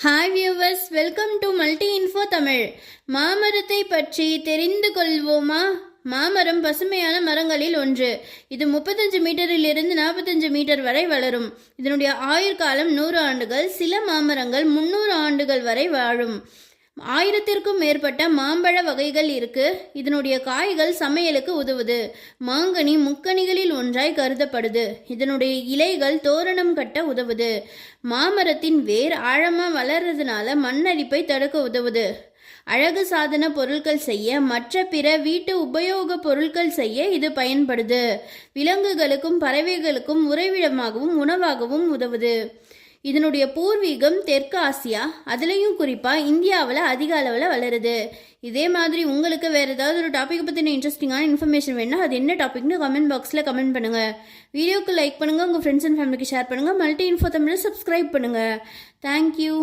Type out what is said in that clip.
Hi viewers, welcome to multi info Tamil. மாமரத்தை பற்றி தெரிந்து கொள்வோமா? மாமரம் பசுமையான மரங்களில் ஒன்று. இது 35 மீட்டரிலிருந்து 45 மீட்டர் வரை வளரும். இதனுடைய ஆயுட்காலம் 100 ஆண்டுகள். சில மாமரங்கள் 300 ஆண்டுகள் வரை வாழும். 1000க்கும் மேற்பட்ட மாம்பழ வகைகள் இருக்கு. இதனுடைய காய்கள் சமையலுக்கு உதவுது. மாங்கனி முக்கணிகளில் ஒன்றாய் கருதப்படுது. இதனுடைய இலைகள் தோரணம் கட்ட உதவுது. மாமரத்தின் வேர் ஆழமா வளர்றதுனால மண்ணரிப்பை தடுக்க உதவுது. அழகு சாதன பொருட்கள் செய்ய, மற்ற பிற வீட்டு உபயோக பொருட்கள் செய்ய இது பயன்படுது. விலங்குகளுக்கும் பறவைகளுக்கும் உறைவிடமாகவும் உணவாகவும் உதவுது. இதனுடைய பூர்வீகம் தெற்கு ஆசியா, அதுலேயும் குறிப்பாக இந்தியாவில் அதிக அளவில் வளருது. இதே மாதிரி உங்களுக்கு வேறு ஏதாவது ஒரு டாப்பிக்கை பற்றின இன்ட்ரெஸ்டிங்கான இன்ஃபர்மேஷன் வேணும்னா அது என்ன டாபிக்னு கமெண்ட் பாக்ஸில் கமெண்ட் பண்ணுங்கள். வீடியோக்கு லைக் பண்ணுங்கள், உங்கள் ஃப்ரெண்ட்ஸ் அண்ட் ஃபேமிலிக்கு ஷேர் பண்ணுங்கள். மல்டி இன்ஃபோ தமிழை சப்ஸ்கிரைப் பண்ணுங்கள். தேங்க்யூ.